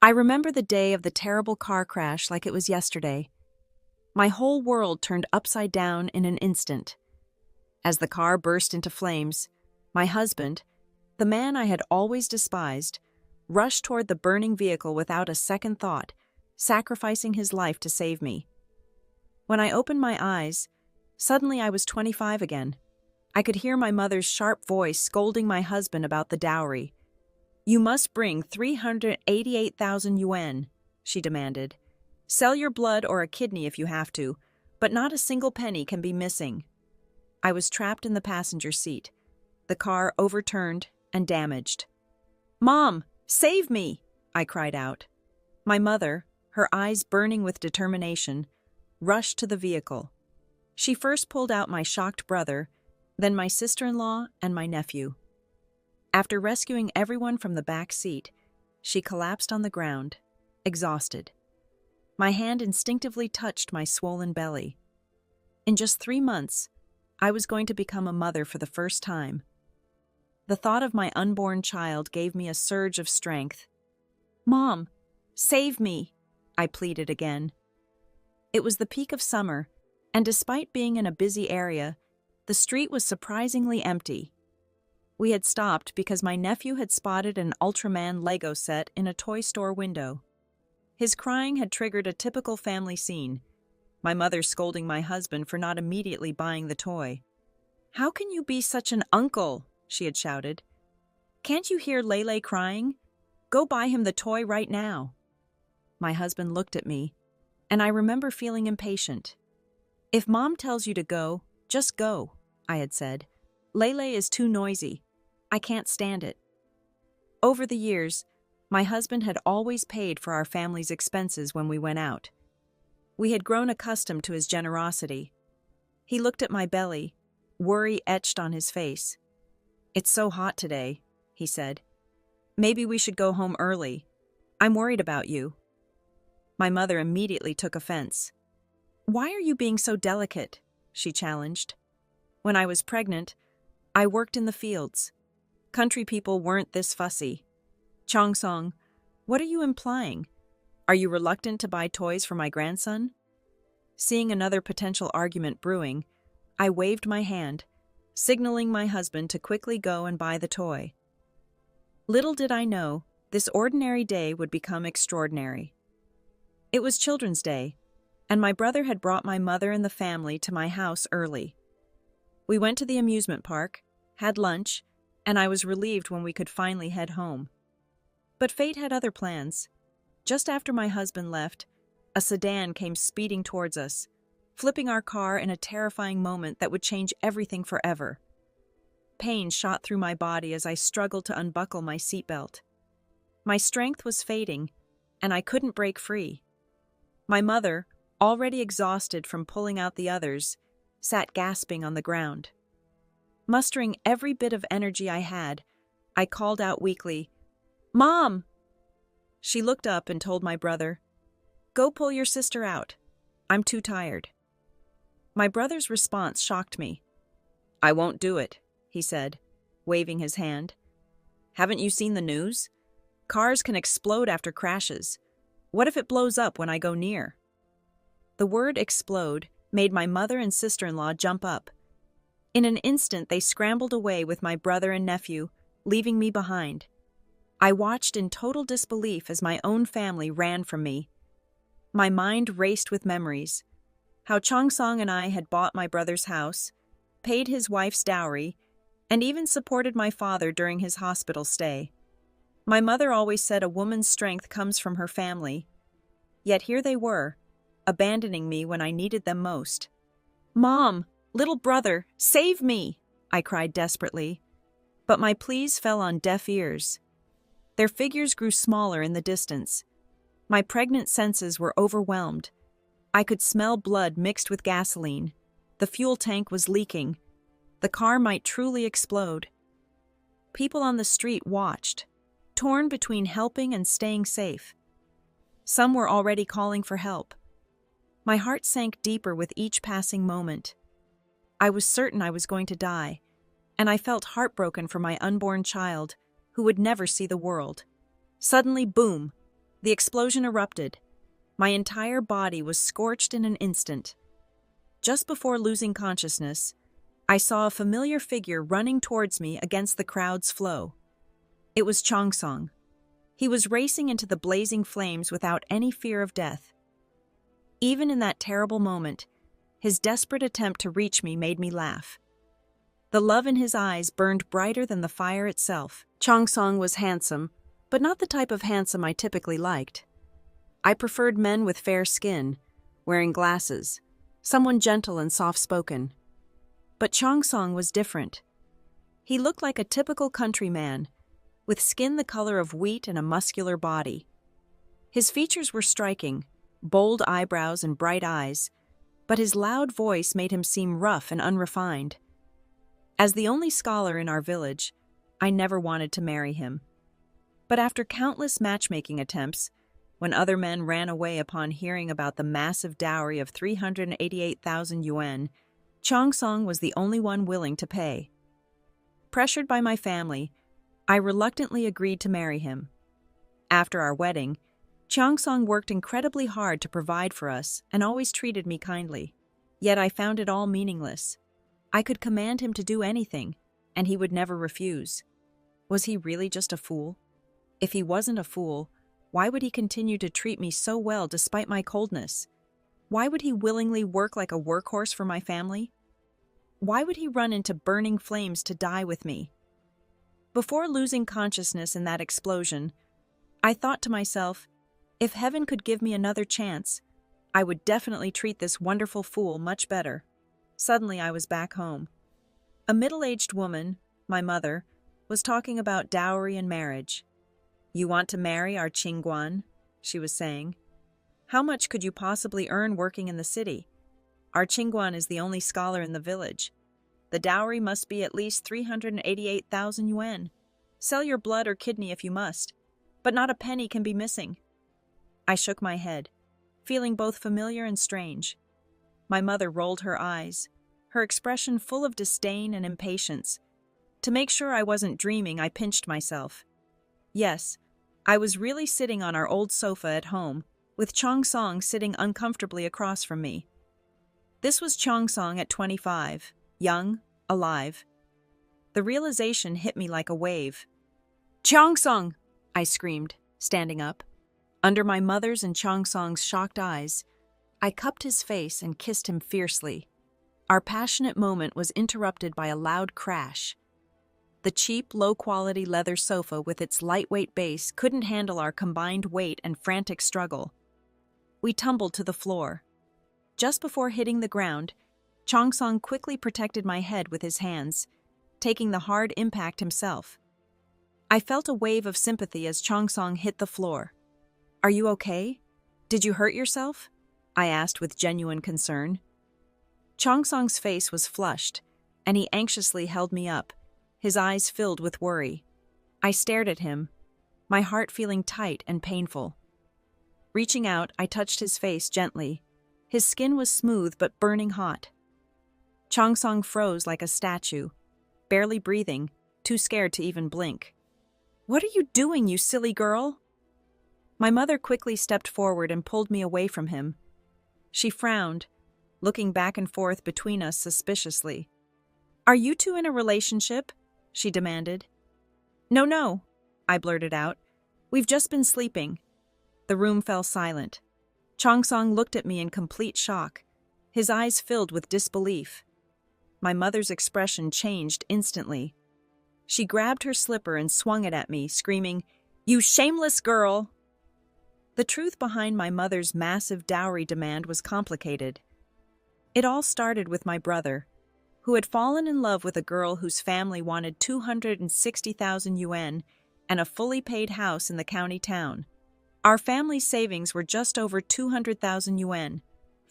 I remember the day of the terrible car crash like it was yesterday. My whole world turned upside down in an instant. As the car burst into flames, my husband, the man I had always despised, rushed toward the burning vehicle without a second thought, sacrificing his life to save me. When I opened my eyes, suddenly I was 25 again. I could hear my mother's sharp voice scolding my husband about the dowry. "You must bring 388,000 yuan, she demanded. "Sell your blood or a kidney if you have to, but not a single penny can be missing." I was trapped in the passenger seat, the car overturned and damaged. "Mom, save me!" I cried out. My mother, her eyes burning with determination, rushed to the vehicle. She first pulled out my shocked brother, then my sister-in-law and my nephew. After rescuing everyone from the back seat, she collapsed on the ground, exhausted. My hand instinctively touched my swollen belly. In just 3 months, I was going to become a mother for the first time. The thought of my unborn child gave me a surge of strength. "Mom, save me," I pleaded again. It was the peak of summer, and despite being in a busy area, the street was surprisingly empty. We had stopped because my nephew had spotted an Ultraman Lego set in a toy store window. His crying had triggered a typical family scene, my mother scolding my husband for not immediately buying the toy. "How can you be such an uncle?" she had shouted. "Can't you hear Lele crying? Go buy him the toy right now." My husband looked at me, and I remember feeling impatient. "If Mom tells you to go, just go," I had said. "Lele is too noisy. I can't stand it." Over the years, my husband had always paid for our family's expenses when we went out. We had grown accustomed to his generosity. He looked at my belly, worry etched on his face. "It's so hot today," he said. "Maybe we should go home early. I'm worried about you." My mother immediately took offense. "Why are you being so delicate?" she challenged. When I was pregnant, I worked in the fields. Country people weren't this fussy. "Chongsong, what are you implying? Are you reluctant to buy toys for my grandson?" Seeing another potential argument brewing, I waved my hand, signaling my husband to quickly go and buy the toy. Little did I know, this ordinary day would become extraordinary. It was Children's Day, and my brother had brought my mother and the family to my house early. We went to the amusement park, had lunch, and I was relieved when we could finally head home. But fate had other plans. Just after my husband left, a sedan came speeding towards us, flipping our car in a terrifying moment that would change everything forever. Pain shot through my body as I struggled to unbuckle my seatbelt. My strength was fading, and I couldn't break free. My mother, already exhausted from pulling out the others, sat gasping on the ground. Mustering every bit of energy I had, I called out weakly, "Mom!" She looked up and told my brother, "Go pull your sister out. I'm too tired." My brother's response shocked me. "I won't do it," he said, waving his hand. "Haven't you seen the news? Cars can explode after crashes. What if it blows up when I go near?" The word "explode" made my mother and sister-in-law jump up. In an instant, they scrambled away with my brother and nephew, leaving me behind. I watched in total disbelief as my own family ran from me. My mind raced with memories. How Chongsong and I had bought my brother's house, paid his wife's dowry, and even supported my father during his hospital stay. My mother always said a woman's strength comes from her family. Yet here they were, abandoning me when I needed them most. "Mom! Little brother, save me!" I cried desperately. But my pleas fell on deaf ears. Their figures grew smaller in the distance. My pregnant senses were overwhelmed. I could smell blood mixed with gasoline. The fuel tank was leaking. The car might truly explode. People on the street watched, torn between helping and staying safe. Some were already calling for help. My heart sank deeper with each passing moment. I was certain I was going to die, and I felt heartbroken for my unborn child, who would never see the world. Suddenly, boom! The explosion erupted. My entire body was scorched in an instant. Just before losing consciousness, I saw a familiar figure running towards me against the crowd's flow. It was Chongsong. He was racing into the blazing flames without any fear of death. Even in that terrible moment, his desperate attempt to reach me made me laugh. The love in his eyes burned brighter than the fire itself. Chongsong was handsome, but not the type of handsome I typically liked. I preferred men with fair skin, wearing glasses, someone gentle and soft-spoken. But Chongsong was different. He looked like a typical countryman, with skin the color of wheat and a muscular body. His features were striking, bold eyebrows and bright eyes, but his loud voice made him seem rough and unrefined. As the only scholar in our village, I never wanted to marry him. But after countless matchmaking attempts, when other men ran away upon hearing about the massive dowry of 388,000 yuan, Chongsong was the only one willing to pay. Pressured by my family, I reluctantly agreed to marry him. After our wedding, Chongsong worked incredibly hard to provide for us and always treated me kindly. Yet I found it all meaningless. I could command him to do anything, and he would never refuse. Was he really just a fool? If he wasn't a fool, why would he continue to treat me so well despite my coldness? Why would he willingly work like a workhorse for my family? Why would he run into burning flames to die with me? Before losing consciousness in that explosion, I thought to myself, if heaven could give me another chance, I would definitely treat this wonderful fool much better. Suddenly I was back home. A middle-aged woman, my mother, was talking about dowry and marriage. "You want to marry our Qingguan?" she was saying. "How much could you possibly earn working in the city? Our Qingguan is the only scholar in the village. The dowry must be at least 388,000 yuan. Sell your blood or kidney if you must, but not a penny can be missing." I shook my head, feeling both familiar and strange. My mother rolled her eyes, her expression full of disdain and impatience. To make sure I wasn't dreaming, I pinched myself. Yes, I was really sitting on our old sofa at home, with Chongsong sitting uncomfortably across from me. This was Chongsong at 25, young, alive. The realization hit me like a wave. "Chongsong!" I screamed, standing up. Under my mother's and Chongsong's shocked eyes, I cupped his face and kissed him fiercely. Our passionate moment was interrupted by a loud crash. The cheap, low-quality leather sofa with its lightweight base couldn't handle our combined weight and frantic struggle. We tumbled to the floor. Just before hitting the ground, Chongsong quickly protected my head with his hands, taking the hard impact himself. I felt a wave of sympathy as Chongsong hit the floor. "Are you okay? Did you hurt yourself?" I asked with genuine concern. Chongsong's face was flushed, and he anxiously held me up, his eyes filled with worry. I stared at him, my heart feeling tight and painful. Reaching out, I touched his face gently. His skin was smooth but burning hot. Chongsong froze like a statue, barely breathing, too scared to even blink. "What are you doing, you silly girl?" My mother quickly stepped forward and pulled me away from him. She frowned, looking back and forth between us suspiciously. "Are you two in a relationship?" she demanded. No, I blurted out. "We've just been sleeping." The room fell silent. Chongsong looked at me in complete shock, his eyes filled with disbelief. My mother's expression changed instantly. She grabbed her slipper and swung it at me, screaming, "You shameless girl!" The truth behind my mother's massive dowry demand was complicated. It all started with my brother, who had fallen in love with a girl whose family wanted 260,000 yuan and a fully paid house in the county town. Our family's savings were just over 200,000 yuan,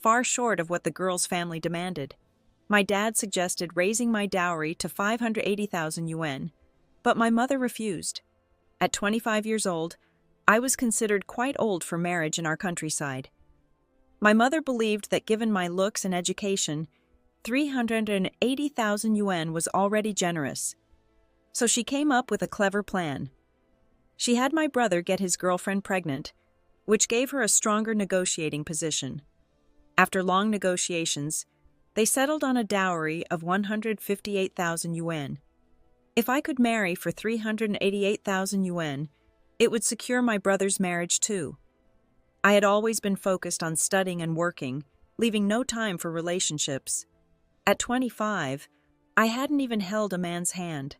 far short of what the girl's family demanded. My dad suggested raising my dowry to 580,000 yuan, but my mother refused. At 25 years old, I was considered quite old for marriage in our countryside. My mother believed that given my looks and education, 380,000 yuan was already generous. So she came up with a clever plan. She had my brother get his girlfriend pregnant, which gave her a stronger negotiating position. After long negotiations, they settled on a dowry of 158,000 yuan. If I could marry for 388,000 yuan, it would secure my brother's marriage too. I had always been focused on studying and working, leaving no time for relationships. At 25, I hadn't even held a man's hand.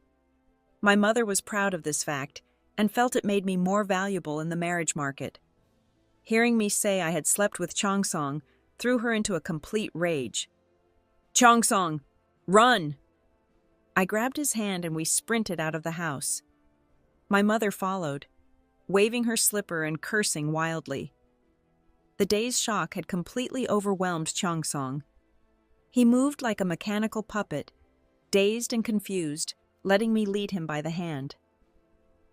My mother was proud of this fact and felt it made me more valuable in the marriage market. Hearing me say I had slept with Chongsong threw her into a complete rage. "Chongsong, run!" I grabbed his hand and we sprinted out of the house. My mother followed, waving her slipper and cursing wildly. The day's shock had completely overwhelmed Chongsong. He moved like a mechanical puppet, dazed and confused, letting me lead him by the hand.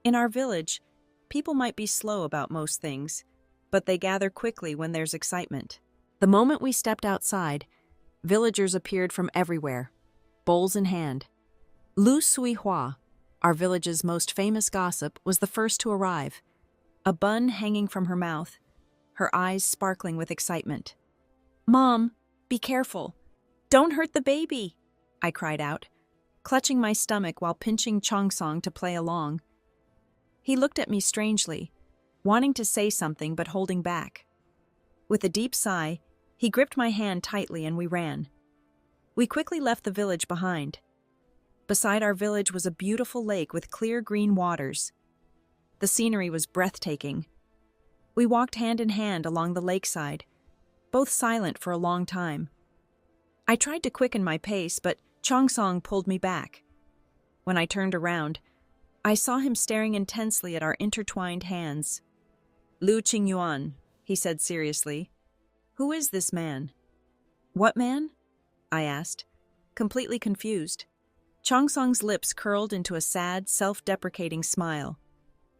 In our village, people might be slow about most things, but they gather quickly when there's excitement. The moment we stepped outside, villagers appeared from everywhere, bowls in hand. Lu Suihua, our village's most famous gossip, was the first to arrive, a bun hanging from her mouth, her eyes sparkling with excitement. "Mom, be careful. Don't hurt the baby," I cried out, clutching my stomach while pinching Chongsong to play along. He looked at me strangely, wanting to say something but holding back. With a deep sigh, he gripped my hand tightly and we ran. We quickly left the village behind. Beside our village was a beautiful lake with clear green waters. The scenery was breathtaking. We walked hand in hand along the lakeside, both silent for a long time. I tried to quicken my pace, but Chongsong pulled me back. When I turned around, I saw him staring intensely at our intertwined hands. "Lu Qingyuan," he said seriously. "Who is this man?" "What man?" I asked, completely confused. Chongsong's lips curled into a sad, self-deprecating smile.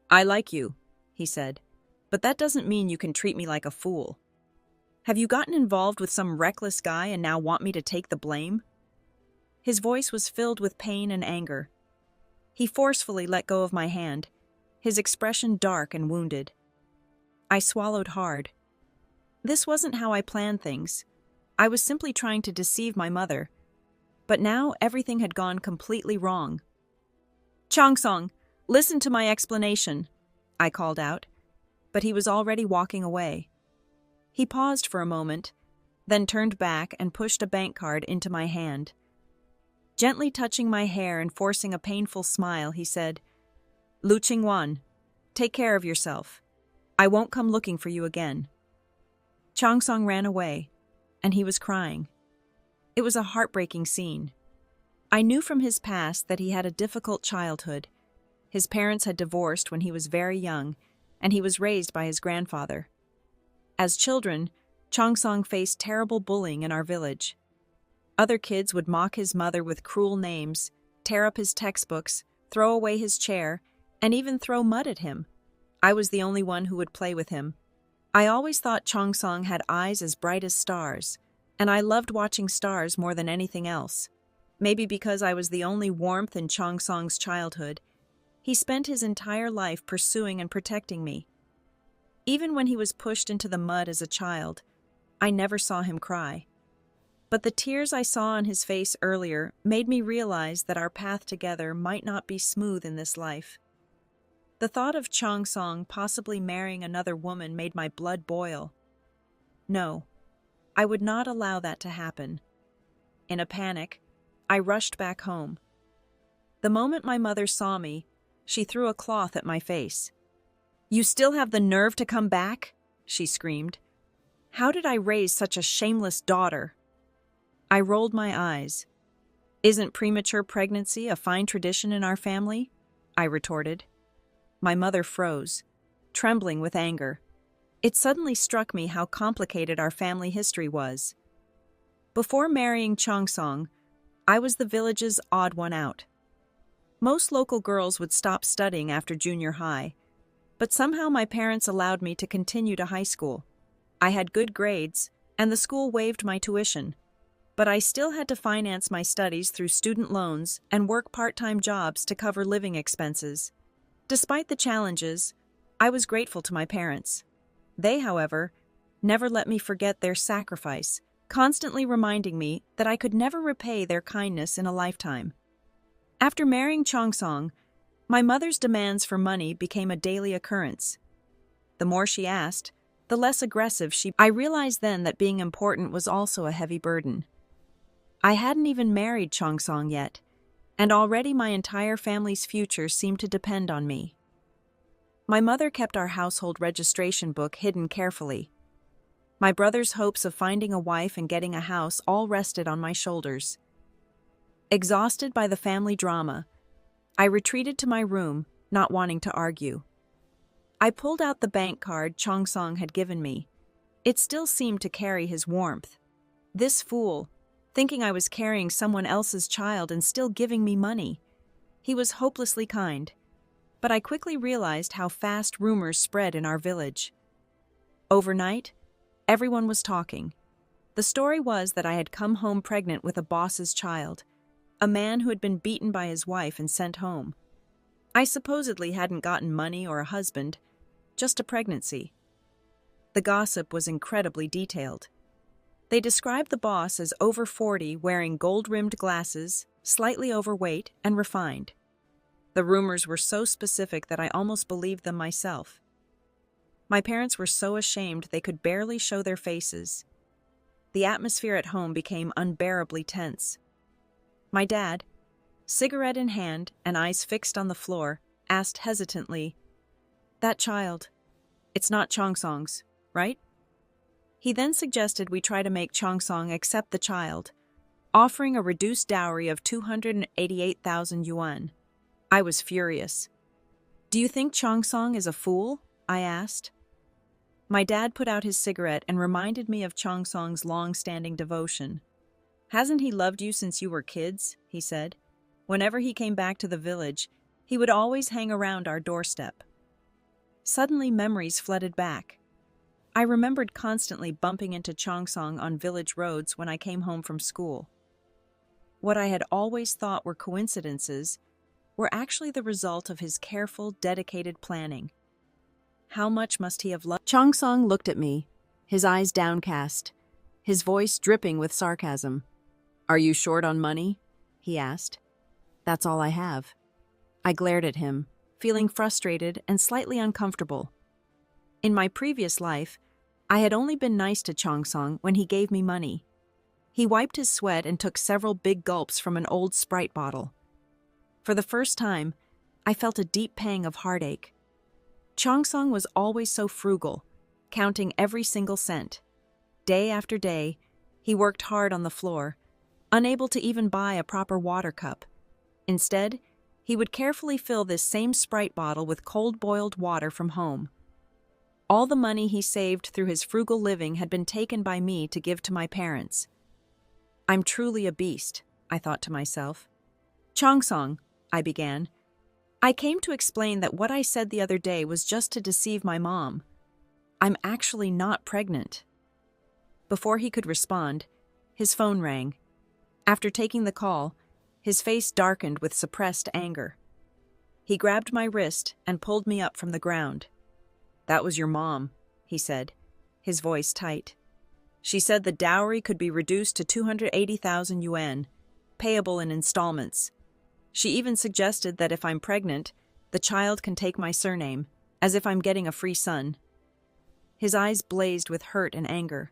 "I like you," he said, "but that doesn't mean you can treat me like a fool. Have you gotten involved with some reckless guy and now want me to take the blame?" His voice was filled with pain and anger. He forcefully let go of my hand, his expression dark and wounded. I swallowed hard. This wasn't how I planned things. I was simply trying to deceive my mother. But now everything had gone completely wrong. "Chongsong, listen to my explanation," I called out, but he was already walking away. He paused for a moment, then turned back and pushed a bank card into my hand. Gently touching my hair and forcing a painful smile, he said, "Lu Qingwan, take care of yourself. I won't come looking for you again." Chongsong ran away, and he was crying. It was a heartbreaking scene. I knew from his past that he had a difficult childhood. His parents had divorced when he was very young, and he was raised by his grandfather. As children, Chongsong faced terrible bullying in our village. Other kids would mock his mother with cruel names, tear up his textbooks, throw away his chair, and even throw mud at him. I was the only one who would play with him. I always thought Chongsong had eyes as bright as stars, and I loved watching stars more than anything else. Maybe because I was the only warmth in Chongsong's childhood, he spent his entire life pursuing and protecting me. Even when he was pushed into the mud as a child, I never saw him cry. But the tears I saw on his face earlier made me realize that our path together might not be smooth in this life. The thought of Chongsong possibly marrying another woman made my blood boil. No, I would not allow that to happen. In a panic, I rushed back home. The moment my mother saw me, she threw a cloth at my face. "You still have the nerve to come back?" she screamed. "How did I raise such a shameless daughter?" I rolled my eyes. "Isn't premature pregnancy a fine tradition in our family?" I retorted. My mother froze, trembling with anger. It suddenly struck me how complicated our family history was. Before marrying Chongsong, I was the village's odd one out. Most local girls would stop studying after junior high, but somehow my parents allowed me to continue to high school. I had good grades, and the school waived my tuition, but I still had to finance my studies through student loans and work part-time jobs to cover living expenses. Despite the challenges, I was grateful to my parents. They, however, never let me forget their sacrifice, constantly reminding me that I could never repay their kindness in a lifetime. After marrying Chongsong, my mother's demands for money became a daily occurrence. The more she asked, the less aggressive she. I realized then that being important was also a heavy burden. I hadn't even married Chongsong yet, and already my entire family's future seemed to depend on me. My mother kept our household registration book hidden carefully. My brother's hopes of finding a wife and getting a house all rested on my shoulders. Exhausted by the family drama, I retreated to my room, not wanting to argue. I pulled out the bank card Chongsong had given me. It still seemed to carry his warmth. This fool, thinking I was carrying someone else's child and still giving me money. He was hopelessly kind. But I quickly realized how fast rumors spread in our village. Overnight, everyone was talking. The story was that I had come home pregnant with a boss's child, a man who had been beaten by his wife and sent home. I supposedly hadn't gotten money or a husband, just a pregnancy. The gossip was incredibly detailed. They described the boss as over 40, wearing gold-rimmed glasses, slightly overweight, and refined. The rumors were so specific that I almost believed them myself. My parents were so ashamed they could barely show their faces. The atmosphere at home became unbearably tense. My dad, cigarette in hand and eyes fixed on the floor, asked hesitantly, "That child, it's not Chongsong's, right?" He then suggested we try to make Chongsong accept the child, offering a reduced dowry of 288,000 yuan. I was furious. "Do you think Chongsong is a fool?" I asked. My dad put out his cigarette and reminded me of Chongsong's long-standing devotion. "Hasn't he loved you since you were kids?" he said. "Whenever he came back to the village, he would always hang around our doorstep." Suddenly memories flooded back. I remembered constantly bumping into Chongsong on village roads when I came home from school. What I had always thought were coincidences were actually the result of his careful, dedicated planning. How much must he have loved? Chongsong looked at me, his eyes downcast, his voice dripping with sarcasm. "Are you short on money?" he asked. "That's all I have." I glared at him, feeling frustrated and slightly uncomfortable. In my previous life, I had only been nice to Chongsong when he gave me money. He wiped his sweat and took several big gulps from an old Sprite bottle. For the first time, I felt a deep pang of heartache. Chongsong was always so frugal, counting every single cent. Day after day, he worked hard on the floor, unable to even buy a proper water cup. Instead, he would carefully fill this same Sprite bottle with cold-boiled water from home. All the money he saved through his frugal living had been taken by me to give to my parents. "I'm truly a beast," I thought to myself. "Chongsong," I began. "I came to explain that what I said the other day was just to deceive my mom. I'm actually not pregnant." Before he could respond, his phone rang. After taking the call, his face darkened with suppressed anger. He grabbed my wrist and pulled me up from the ground. "That was your mom," he said, his voice tight. "She said the dowry could be reduced to 280,000 yuan, payable in installments. She even suggested that if I'm pregnant, the child can take my surname, as if I'm getting a free son." His eyes blazed with hurt and anger.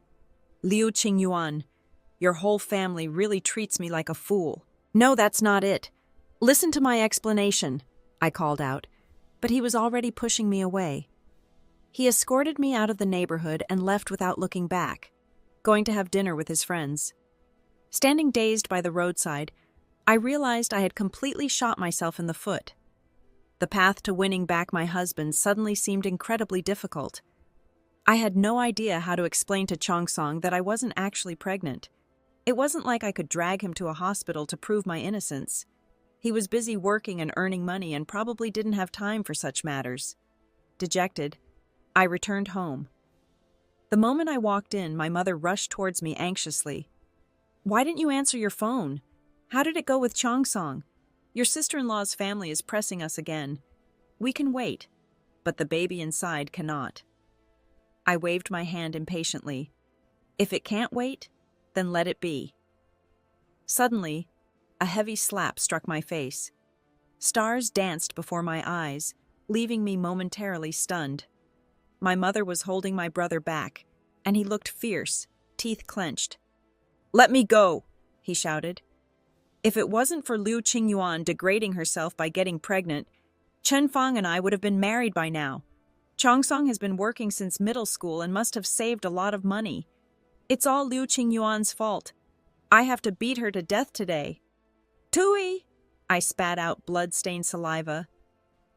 "Liu Qingyuan, your whole family really treats me like a fool." "No, that's not it. Listen to my explanation," I called out, but he was already pushing me away. He escorted me out of the neighborhood and left without looking back, going to have dinner with his friends. Standing dazed by the roadside, I realized I had completely shot myself in the foot. The path to winning back my husband suddenly seemed incredibly difficult. I had no idea how to explain to Chongsong that I wasn't actually pregnant. It wasn't like I could drag him to a hospital to prove my innocence. He was busy working and earning money and probably didn't have time for such matters. Dejected, I returned home. The moment I walked in, my mother rushed towards me anxiously. "Why didn't you answer your phone? How did it go with Chongsong? Your sister-in-law's family is pressing us again. We can wait, but the baby inside cannot." I waved my hand impatiently. If it can't wait, then let it be. Suddenly, a heavy slap struck my face. Stars danced before my eyes, leaving me momentarily stunned. My mother was holding my brother back, and he looked fierce, teeth clenched. "Let me go!" he shouted. If it wasn't for Liu Qingyuan degrading herself by getting pregnant, Chen Fang and I would have been married by now. Chongsong has been working since middle school and must have saved a lot of money. It's all Liu Qingyuan's fault. I have to beat her to death today. "Tui!" I spat out blood-stained saliva.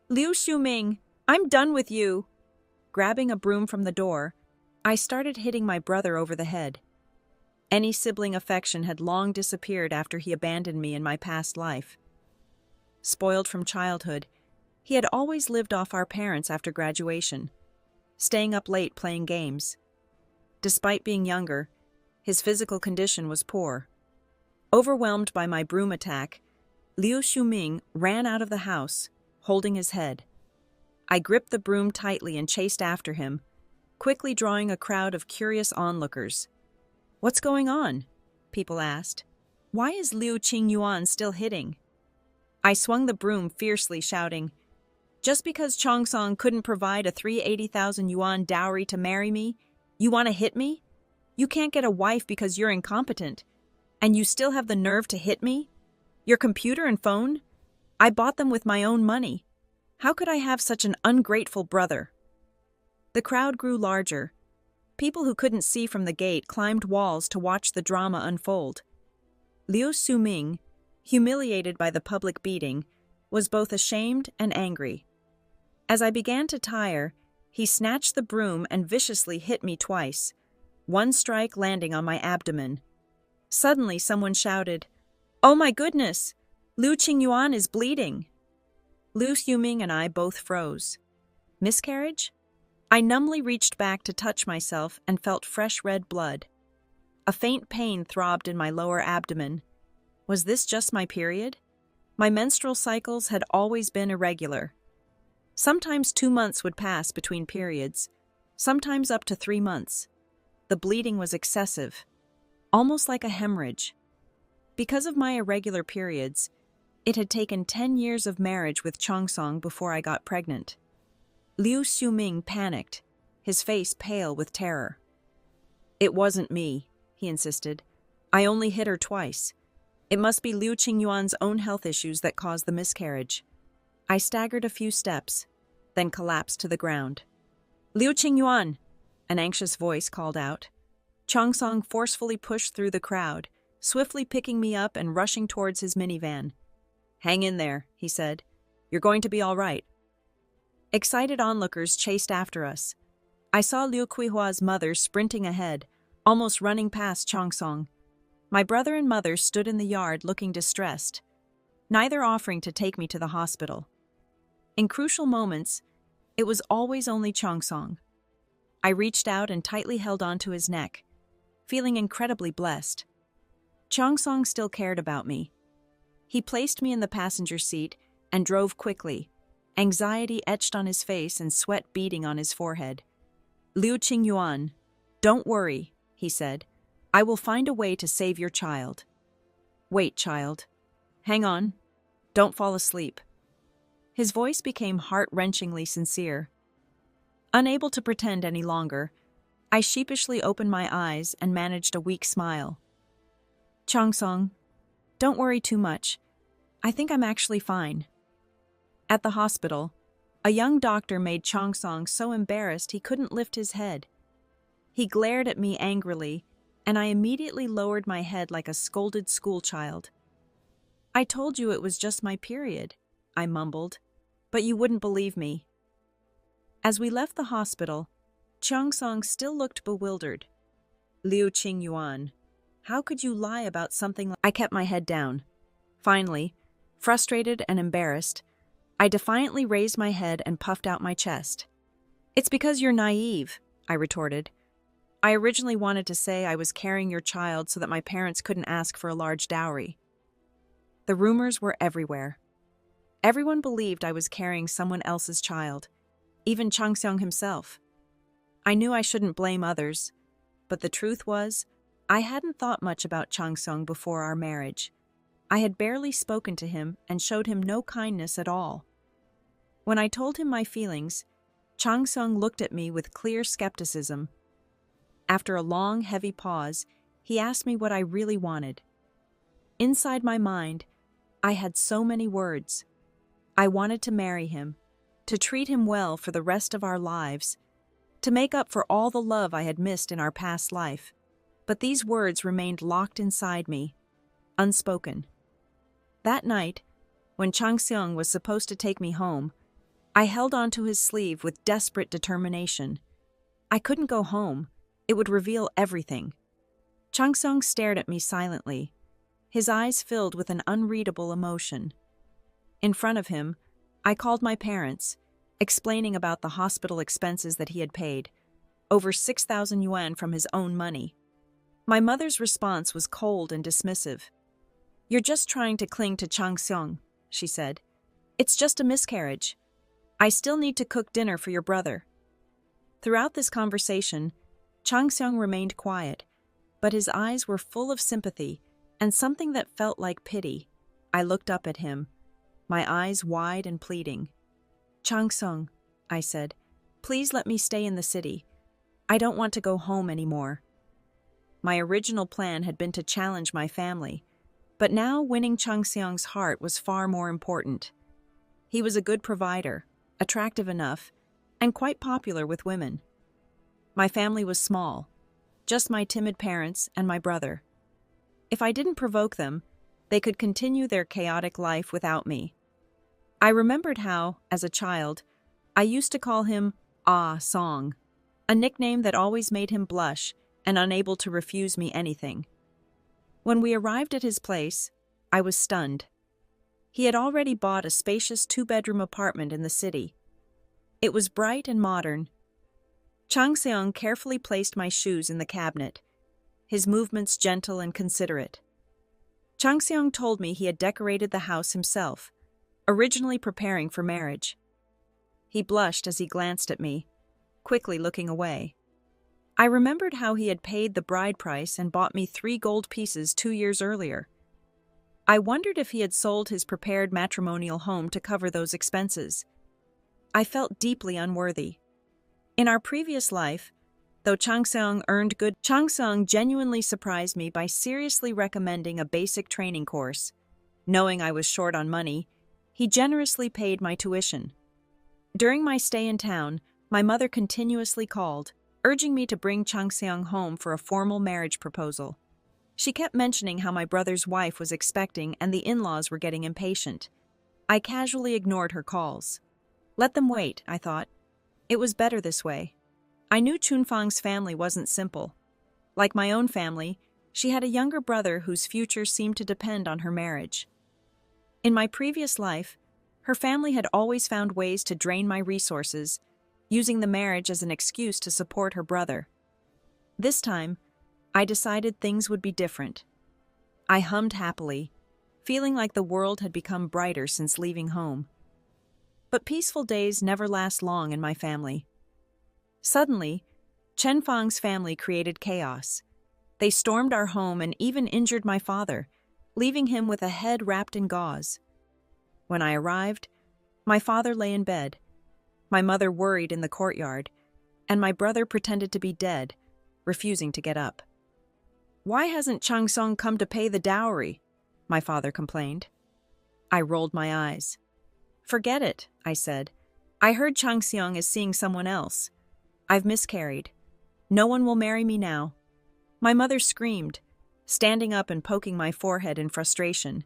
"Liu Xiuming, I'm done with you." Grabbing a broom from the door, I started hitting my brother over the head. Any sibling affection had long disappeared after he abandoned me in my past life. Spoiled from childhood, he had always lived off our parents after graduation, staying up late playing games. Despite being younger, his physical condition was poor. Overwhelmed by my broom attack, Liu Xiuming ran out of the house, holding his head. I gripped the broom tightly and chased after him, quickly drawing a crowd of curious onlookers. "What's going on?" people asked. "Why is Liu Qingyuan still hitting?" I swung the broom fiercely, shouting, "Just because Chongsong couldn't provide a 380,000 yuan dowry to marry me, you want to hit me? You can't get a wife because you're incompetent. And you still have the nerve to hit me? Your computer and phone? I bought them with my own money. How could I have such an ungrateful brother?" The crowd grew larger. People who couldn't see from the gate climbed walls to watch the drama unfold. Liu Xuming, humiliated by the public beating, was both ashamed and angry. As I began to tire, he snatched the broom and viciously hit me twice, one strike landing on my abdomen. Suddenly someone shouted, "Oh my goodness! Liu Qingyuan is bleeding!" Liu Xuming and I both froze. Miscarriage? I numbly reached back to touch myself and felt fresh red blood. A faint pain throbbed in my lower abdomen. Was this just my period? My menstrual cycles had always been irregular. Sometimes 2 months would pass between periods, sometimes up to 3 months. The bleeding was excessive, almost like a hemorrhage. Because of my irregular periods, it had taken 10 years of marriage with Chongsong before I got pregnant. Liu Xuming panicked, his face pale with terror. "It wasn't me," he insisted. "I only hit her twice. It must be Liu Qingyuan's own health issues that caused the miscarriage." I staggered a few steps, then collapsed to the ground. "Liu Qingyuan!" an anxious voice called out. Chongsong forcefully pushed through the crowd, swiftly picking me up and rushing towards his minivan. "Hang in there," he said. "You're going to be all right." Excited onlookers chased after us. I saw Liu Kuihua's mother sprinting ahead, almost running past Chongsong. My brother and mother stood in the yard looking distressed, neither offering to take me to the hospital. In crucial moments, it was always only Chongsong. I reached out and tightly held onto his neck, feeling incredibly blessed. Chongsong still cared about me. He placed me in the passenger seat and drove quickly, anxiety etched on his face and sweat beading on his forehead. "Liu Qingyuan, don't worry," he said. "I will find a way to save your child." "Wait, child. Hang on. Don't fall asleep." His voice became heart-wrenchingly sincere. Unable to pretend any longer, I sheepishly opened my eyes and managed a weak smile. "Chongsong, don't worry too much. I think I'm actually fine." At the hospital, a young doctor made Chongsong so embarrassed he couldn't lift his head. He glared at me angrily, and I immediately lowered my head like a scolded schoolchild. "I told you it was just my period," I mumbled, "but you wouldn't believe me." As we left the hospital, Chongsong still looked bewildered. "Liu Qingyuan, how could you lie about something like—" I kept my head down. Finally, frustrated and embarrassed, I defiantly raised my head and puffed out my chest. "It's because you're naive," I retorted. "I originally wanted to say I was carrying your child so that my parents couldn't ask for a large dowry." The rumors were everywhere. Everyone believed I was carrying someone else's child, even Chongsong himself. I knew I shouldn't blame others, but the truth was, I hadn't thought much about Changsung before our marriage. I had barely spoken to him and showed him no kindness at all. When I told him my feelings, Changsung looked at me with clear skepticism. After a long, heavy pause, he asked me what I really wanted. Inside my mind, I had so many words. I wanted to marry him, to treat him well for the rest of our lives, to make up for all the love I had missed in our past life. But these words remained locked inside me, unspoken. That night, when Changsung was supposed to take me home, I held onto his sleeve with desperate determination. I couldn't go home. It would reveal everything. Changsung stared at me silently, his eyes filled with an unreadable emotion. In front of him, I called my parents, explaining about the hospital expenses that he had paid, over 6,000 yuan from his own money. My mother's response was cold and dismissive. "You're just trying to cling to Changsung," she said. "It's just a miscarriage. I still need to cook dinner for your brother." Throughout this conversation, Changsung remained quiet, but his eyes were full of sympathy and something that felt like pity. I looked up at him, my eyes wide and pleading. "Changsung," I said, "please let me stay in the city. I don't want to go home anymore." My original plan had been to challenge my family, but now winning Changseong's heart was far more important. He was a good provider, attractive enough, and quite popular with women. My family was small, just my timid parents and my brother. If I didn't provoke them, they could continue their chaotic life without me. I remembered how, as a child, I used to call him Ah Song, a nickname that always made him blush and unable to refuse me anything. When we arrived at his place, I was stunned. He had already bought a spacious 2-bedroom apartment in the city. It was bright and modern. Changseong carefully placed my shoes in the cabinet, his movements gentle and considerate. Changseong told me he had decorated the house himself, originally preparing for marriage. He blushed as he glanced at me, quickly looking away. I remembered how he had paid the bride price and bought me 3 gold pieces 2 years earlier. I wondered if he had sold his prepared matrimonial home to cover those expenses. I felt deeply unworthy. In our previous life, though Changsung earned good, Changsung genuinely surprised me by seriously recommending a basic training course. Knowing I was short on money, he generously paid my tuition. During my stay in town, my mother continuously called, urging me to bring Changseong home for a formal marriage proposal. She kept mentioning how my brother's wife was expecting and the in-laws were getting impatient. I casually ignored her calls. Let them wait, I thought. It was better this way. I knew Chunfang's family wasn't simple. Like my own family, she had a younger brother whose future seemed to depend on her marriage. In my previous life, her family had always found ways to drain my resources, using the marriage as an excuse to support her brother. This time, I decided things would be different. I hummed happily, feeling like the world had become brighter since leaving home. But peaceful days never last long in my family. Suddenly, Chen Fang's family created chaos. They stormed our home and even injured my father, leaving him with a head wrapped in gauze. When I arrived, my father lay in bed, my mother worried in the courtyard, and my brother pretended to be dead, refusing to get up. "Why hasn't Changsung come to pay the dowry?" my father complained. I rolled my eyes. "Forget it," I said. "I heard Changseong is seeing someone else. I've miscarried. No one will marry me now." My mother screamed, standing up and poking my forehead in frustration.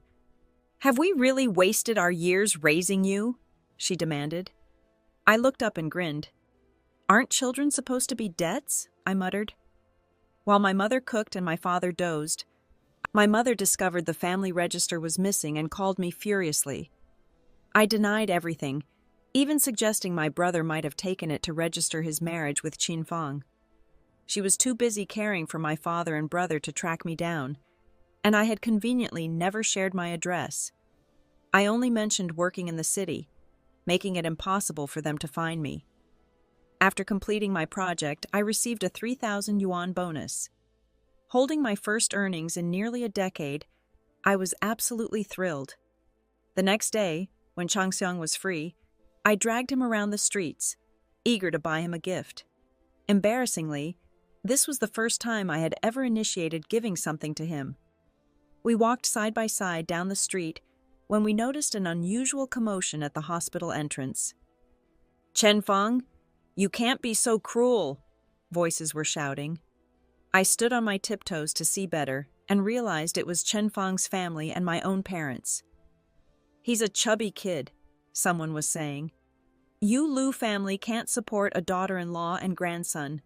"Have we really wasted our years raising you?" she demanded. I looked up and grinned. "Aren't children supposed to be debts?" I muttered. While my mother cooked and my father dozed, my mother discovered the family register was missing and called me furiously. I denied everything, even suggesting my brother might have taken it to register his marriage with Qin Fang. She was too busy caring for my father and brother to track me down, and I had conveniently never shared my address. I only mentioned working in the city, making it impossible for them to find me. After completing my project, I received a 3,000 yuan bonus. Holding my first earnings in nearly a decade, I was absolutely thrilled. The next day, when Changxiang was free, I dragged him around the streets, eager to buy him a gift. Embarrassingly, this was the first time I had ever initiated giving something to him. We walked side by side down the street when we noticed an unusual commotion at the hospital entrance. "Chen Feng, you can't be so cruel," voices were shouting. I stood on my tiptoes to see better and realized it was Chen Feng's family and my own parents. "He's a chubby kid," someone was saying. "You Lu family can't support a daughter-in-law and grandson.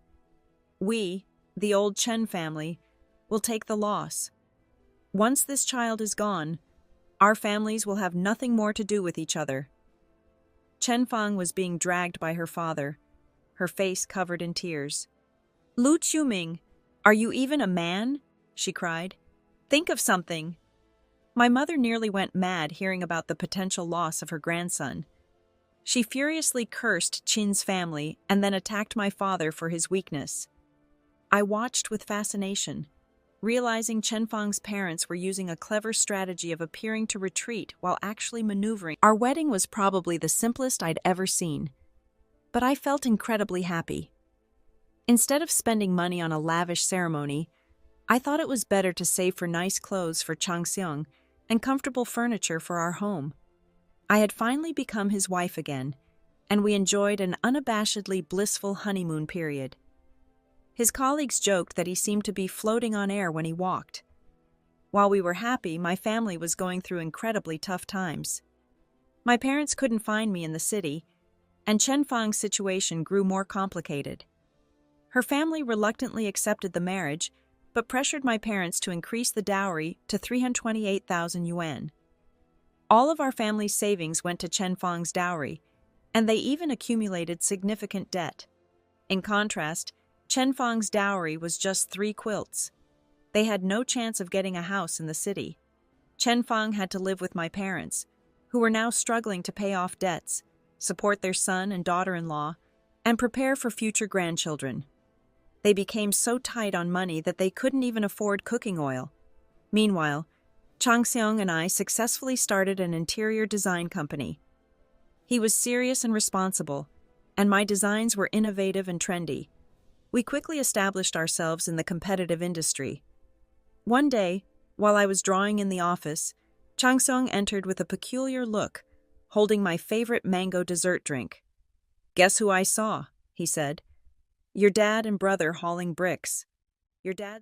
We, the old Chen family, will take the loss. Once this child is gone, our families will have nothing more to do with each other." Chen Feng was being dragged by her father, her face covered in tears. "Lu Quming, are you even a man?" she cried. "Think of something." My mother nearly went mad hearing about the potential loss of her grandson. She furiously cursed Qin's family and then attacked my father for his weakness. I watched with fascination, realizing Chen Feng's parents were using a clever strategy of appearing to retreat while actually maneuvering. Our wedding was probably the simplest I'd ever seen, but I felt incredibly happy. Instead of spending money on a lavish ceremony, I thought it was better to save for nice clothes for Changxiang and comfortable furniture for our home. I had finally become his wife again, and we enjoyed an unabashedly blissful honeymoon period. His colleagues joked that he seemed to be floating on air when he walked. While we were happy, my family was going through incredibly tough times. My parents couldn't find me in the city, and Chen Feng's situation grew more complicated. Her family reluctantly accepted the marriage, but pressured my parents to increase the dowry to 328,000 yuan. All of our family's savings went to Chen Feng's dowry, and they even accumulated significant debt. In contrast, Chen Feng's dowry was just 3 quilts. They had no chance of getting a house in the city. Chen Feng had to live with my parents, who were now struggling to pay off debts, support their son and daughter-in-law, and prepare for future grandchildren. They became so tight on money that they couldn't even afford cooking oil. Meanwhile, Changxiang and I successfully started an interior design company. He was serious and responsible, and my designs were innovative and trendy. We quickly established ourselves in the competitive industry. One day, while I was drawing in the office, Changxiang entered with a peculiar look, holding my favorite mango dessert drink. "Guess who I saw?" he said. "Your dad and brother hauling bricks." Your dad